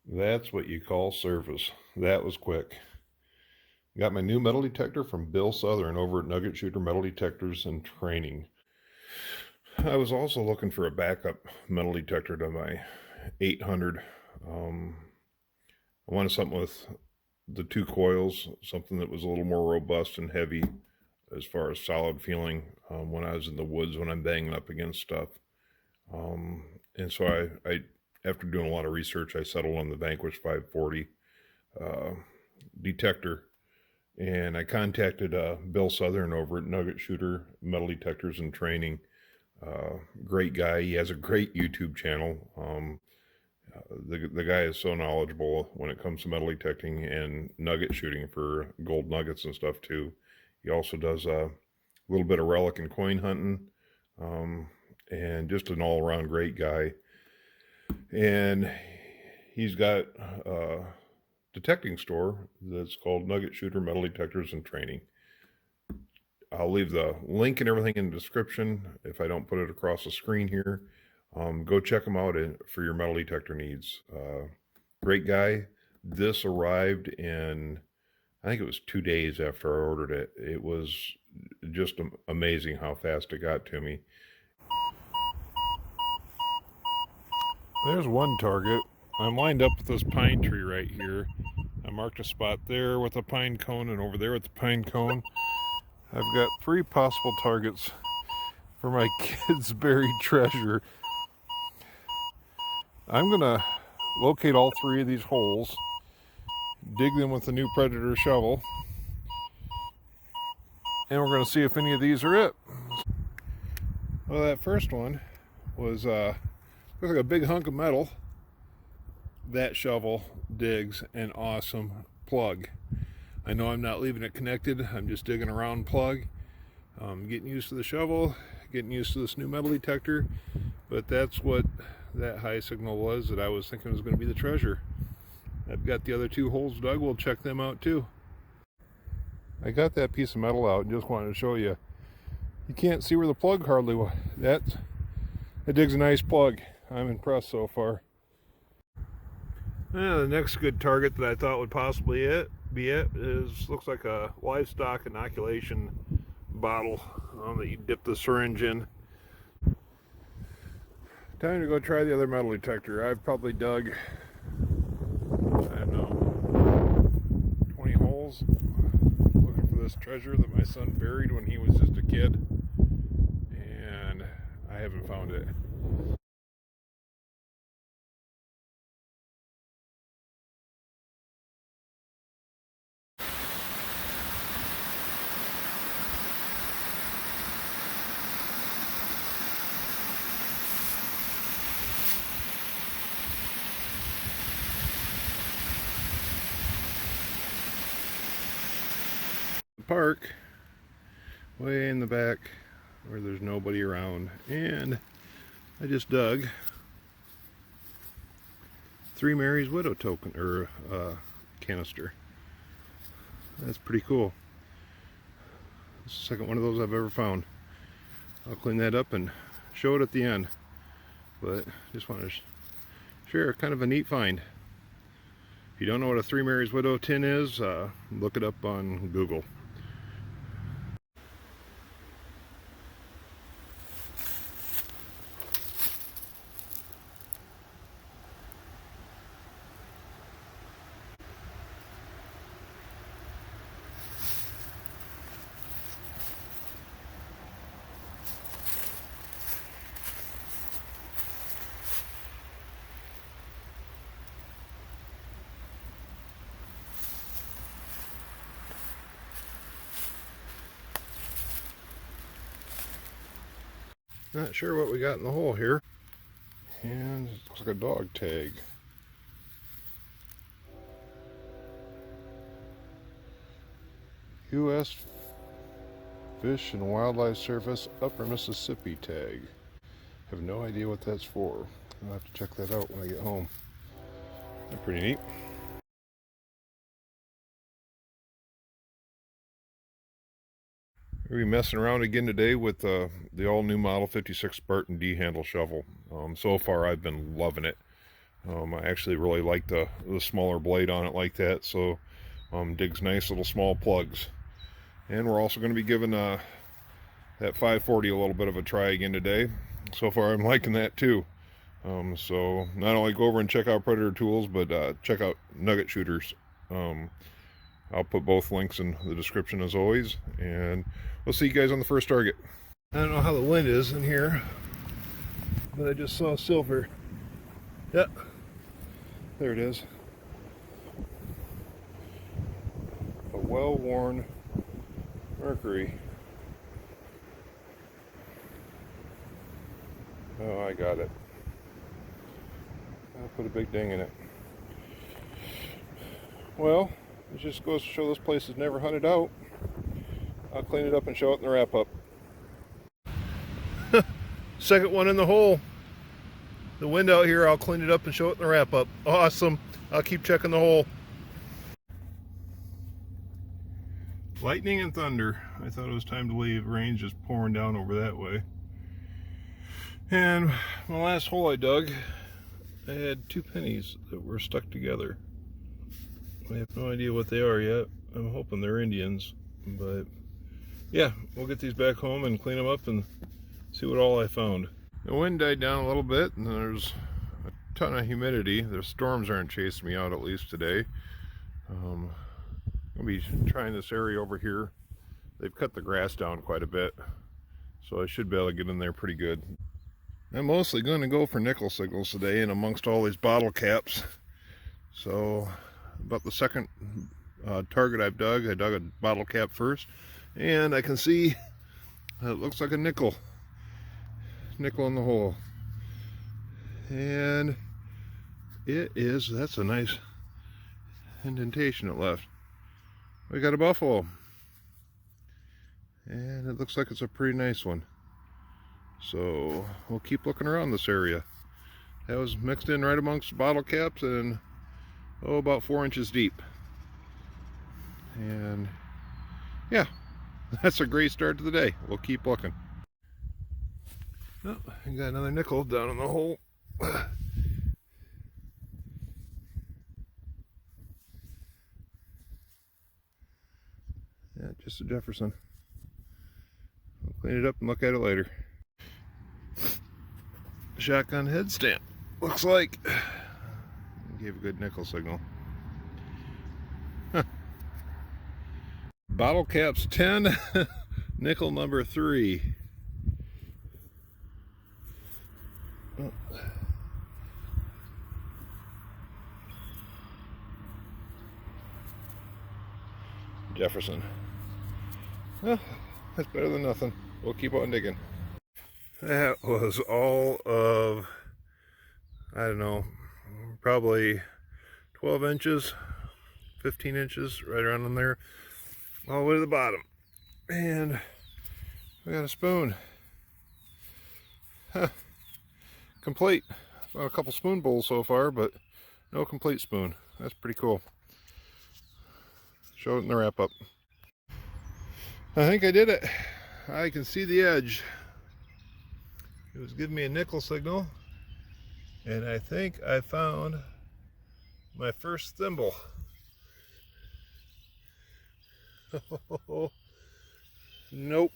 That's what you call service. That was quick. Got my new metal detector from Bill Southern over at Nuggetshooter Metal Detectors and Training. I was also looking for a backup metal detector to my 800. I wanted something with the 2 coils, something that was a little more robust and heavy as far as solid feeling when I was in the woods when I'm banging up against stuff. And so I after doing a lot of research, I settled on the Vanquish 540 detector. And I contacted Bill Southern over at Nuggetshooter Metal Detectors and Training. Great guy. He has a great YouTube channel. The guy is so knowledgeable when it comes to metal detecting and nugget shooting for gold nuggets and stuff too. He also does a little bit of relic and coin hunting, and just an all-around great guy. And he's got a detecting store that's called Nuggetshooter Metal Detectors and Training. I'll leave the link and everything in the description if I don't put it across the screen here. Go check him out for your metal detector needs. Great guy. This arrived in, I think it was 2 days after I ordered it. It was just amazing how fast it got to me. There's one target. I'm lined up with this pine tree right here. I marked a spot there with a pine cone and over there with the pine cone. I've got 3 possible targets for my kids' buried treasure. I'm gonna locate all 3 of these holes, dig them with the new Predator shovel, and we're gonna see if any of these are it. Well, that first one was looks like a big hunk of metal. That shovel digs an awesome plug. I know I'm not leaving it connected. I'm just digging a round plug. Getting used to the shovel, getting used to this new metal detector, but that's what that high signal was that I was thinking was going to be the treasure. I've got the other 2 holes dug. We'll check them out too. I got that piece of metal out and just wanted to show you. You can't see where the plug hardly was. That digs a nice plug. I'm impressed so far. The next good target that I thought would possibly be it is, looks like a livestock inoculation bottle that you dip the syringe in. Time to go try the other metal detector. I've probably dug, I don't know, 20 holes looking for this treasure that my son buried when he was just a kid, and I haven't found it. Park way in the back where there's nobody around, and I just dug 3 Mary's Widow token or canister. That's pretty cool. It's the second one of those I've ever found. I'll clean that up and show it at the end, but just want to share kind of a neat find. If you don't know what a 3 Mary's Widow tin is, look it up on Google. Not sure what we got in the hole here. And it looks like a dog tag. U.S. Fish and Wildlife Service Upper Mississippi tag. Have no idea what that's for. I'll have to check that out when I get home. That's pretty neat. We're gonna be messing around again today with the all-new Model 56 Spartan D Handle shovel. So far I've been loving it. I actually really like the smaller blade on it like that, so digs nice little small plugs. And we're also going to be giving that 540 a little bit of a try again today. So far I'm liking that too. So not only go over and check out PredatorTools, but check out Nuggetshooter. I'll put both links in the description as always, and we'll see you guys on the first target. I don't know how the wind is in here, but I just saw silver. Yep, there it is. A well-worn Mercury. Oh, I got it. I'll put a big ding in it. Well, it just goes to show this place is never hunted out. I'll clean it up and show it in the wrap-up. Second one in the hole. The wind out here, I'll clean it up and show it in the wrap-up. Awesome. I'll keep checking the hole. Lightning and thunder. I thought it was time to leave. Rain's just pouring down over that way. And my last hole I dug, I had 2 pennies that were stuck together. I have no idea what they are yet. I'm hoping they're Indians, but yeah, we'll get these back home and clean them up and see what all I found. The wind died down a little bit, and there's a ton of humidity. The storms aren't chasing me out, at least today. I'll be trying this area over here. They've cut the grass down quite a bit, so I should be able to get in there pretty good. I'm mostly going to go for nickel signals today, and amongst all these bottle caps. So about the second target I've dug, I dug a bottle cap first, and I can see it looks like a nickel in the hole, and that's a nice indentation it left. We got a buffalo, and it looks like it's a pretty nice one, so we'll keep looking around this area. That was mixed in right amongst the bottle caps and about 4 inches deep. And yeah, that's a great start to the day. We'll keep looking. Oh, I got another nickel down in the hole. Yeah, just a Jefferson. I'll clean it up and look at it later. Shotgun head stamp. Looks like gave a good nickel signal. Bottle caps 10, nickel number 3. Oh. Jefferson. Well, that's better than nothing. We'll keep on digging. That was all of, I don't know, probably 12 inches, 15 inches, right around in there, all the way to the bottom. And we got a spoon. Huh. Complete. Found a couple spoon bowls so far, but no complete spoon. That's pretty cool. Show it in the wrap up. I think I did it. I can see the edge. It was giving me a nickel signal, and I think I found my first thimble. Nope.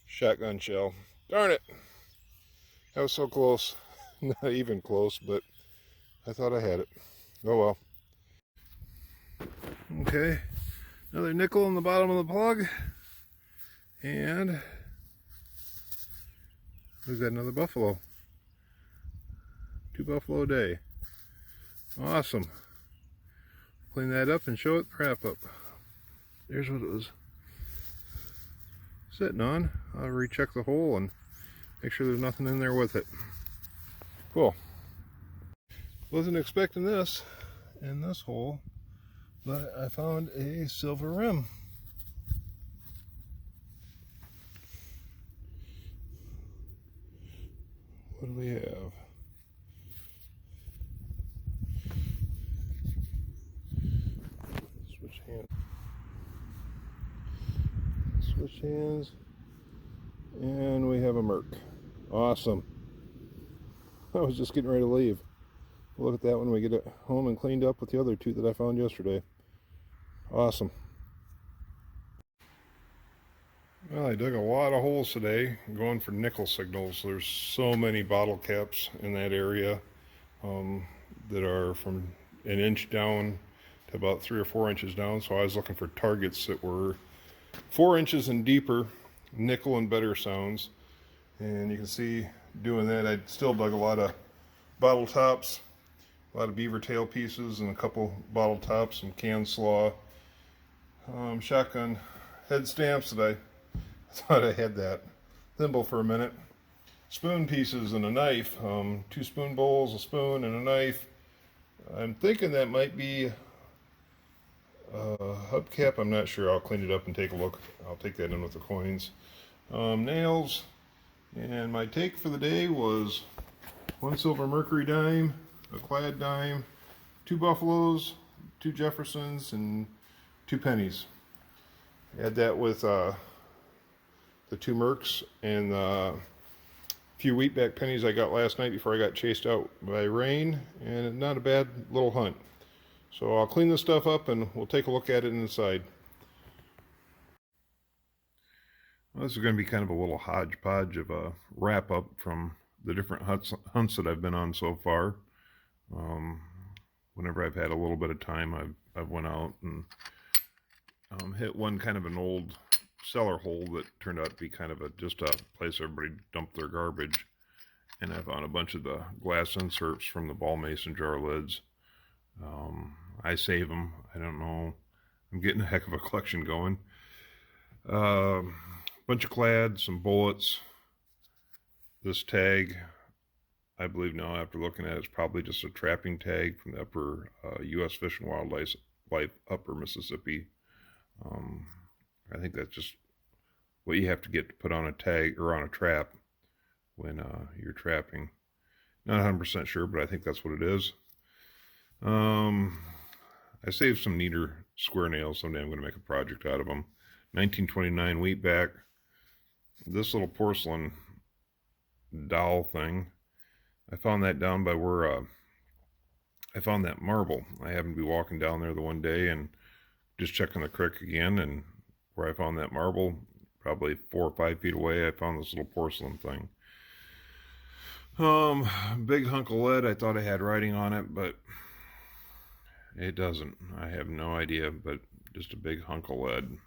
Shotgun shell. Darn it. That was so close. Not even close, but I thought I had it. Oh well. Okay. Another nickel in the bottom of the plug. And we've got another buffalo. 2 buffalo a day. Awesome. Clean that up and show it the wrap up. There's what it was sitting on. I'll recheck the hole and make sure there's nothing in there with it. Cool. Wasn't expecting this in this hole, but I found a silver rim. What do we have? Switch hand. Switch hands. And we have a Merc. Awesome. I was just getting ready to leave. Look at that when we get it home and cleaned up with the other two that I found yesterday. Awesome. Well, I dug a lot of holes today going for nickel signals. There's so many bottle caps in that area that are from an inch down to about 3 or 4 inches down. So I was looking for targets that were 4 inches and deeper, nickel and better sounds. And you can see doing that, I still dug a lot of bottle tops, a lot of beaver tail pieces, and a couple bottle tops, some can slaw, shotgun head stamps that I thought I had that thimble for a minute, spoon pieces and a knife, 2 spoon bowls, a spoon, and a knife. I'm thinking that might be a hubcap. I'm not sure. I'll clean it up and take a look. I'll take that in with the coins. Nails. And my take for the day was 1 silver mercury dime, a clad dime, 2 buffaloes, 2 Jeffersons, and 2 pennies. Add that with the 2 Mercs and the few wheatback pennies I got last night before I got chased out by rain, and not a bad little hunt. So I'll clean this stuff up and we'll take a look at it inside. Well, this is going to be kind of a little hodgepodge of a wrap up from the different hunts that I've been on so far. Whenever I've had a little bit of time, I've went out and hit one kind of an old cellar hole that turned out to be kind of just a place everybody dumped their garbage, and I found a bunch of the glass inserts from the ball mason jar lids. I save them. I don't know. I'm getting a heck of a collection going. Bunch of clad, some bullets. This tag, I believe now after looking at it, it's probably just a trapping tag from the upper U.S. Fish and Wildlife upper Mississippi. I think that's just what you have to get to put on a tag or on a trap when you're trapping. Not 100% sure, but I think that's what it is. I saved some neater square nails. Someday I'm going to make a project out of them. 1929 wheatback. This little porcelain doll thing, I found that down by where I found that marble. I happened to be walking down there the one day and just checking the creek again, and where I found that marble, probably 4 or 5 feet away, I found this little porcelain thing. Big hunk of lead. I thought I had writing on it, but it doesn't. I have no idea, but just a big hunk of lead.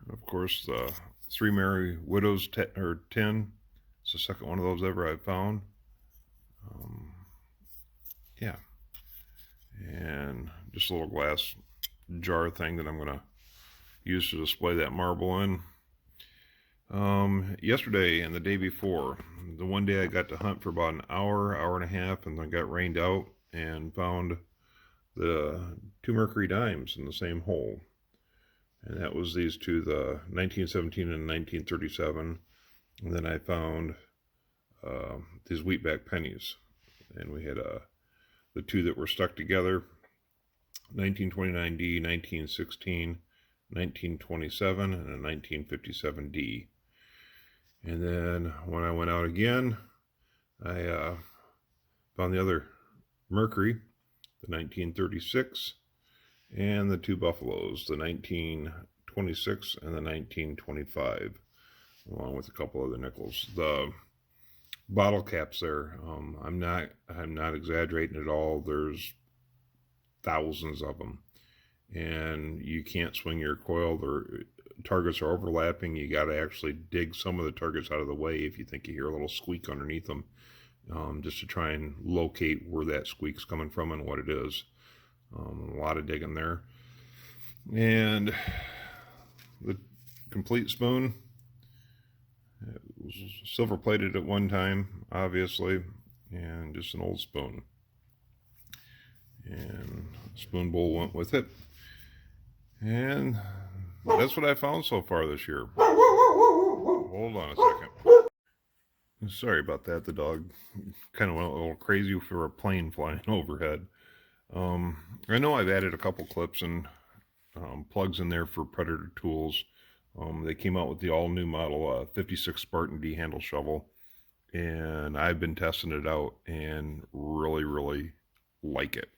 Of course, the 3 Merry Widows tin. It's the second one of those ever I've found. Yeah. And just a little glass jar thing that I'm going to use to display that marble in. Yesterday and the day before, the one day I got to hunt for about an hour, hour and a half, and then got rained out and found the 2 mercury dimes in the same hole. And that was these two, the 1917 and 1937. And then I found these wheatback pennies. And we had the 2 that were stuck together, 1929D, 1916, 1927, and a 1957D. And then when I went out again, I found the other mercury, the 1936, and the 2 buffaloes, the 1926 and the 1925, along with a couple other nickels. The bottle caps there, I'm not exaggerating at all. There's thousands of them, and you can't swing your coil. Their targets are overlapping. You got to actually dig some of the targets out of the way if you think you hear a little squeak underneath them, just to try and locate where that squeak's coming from and what it is. A lot of digging there. And the complete spoon, it was silver plated at one time, obviously, and just an old spoon. And spoon bowl went with it. And that's what I found so far this year. Hold on a second. Sorry about that. The dog kind of went a little crazy for a plane flying overhead. I know I've added a couple clips and plugs in there for PredatorTools. They came out with the all-new model 56 Spartan D Handle shovel, and I've been testing it out and really like it.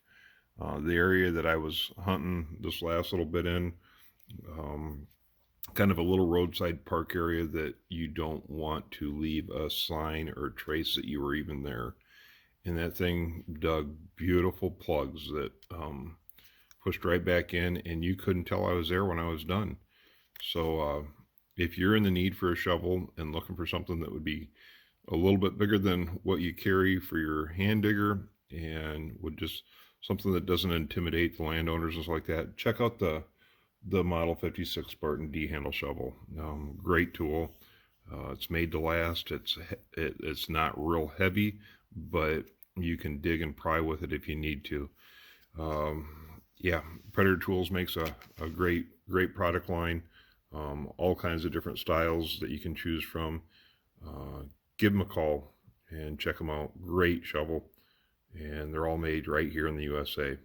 The area that I was hunting this last little bit in, um, kind of a little roadside park area that you don't want to leave a sign or trace that you were even there. And that thing dug beautiful plugs that pushed right back in, and you couldn't tell I was there when I was done. So if you're in the need for a shovel and looking for something that would be a little bit bigger than what you carry for your hand digger, and would just something that doesn't intimidate the landowners and stuff like that, check out the Model 56 Spartan D Handle shovel. Great tool. It's made to last. It's not real heavy, but you can dig and pry with it if you need to. Yeah, PredatorTools makes a great product line. All kinds of different styles that you can choose from. Give them a call and check them out. Great shovel, and they're all made right here in the USA.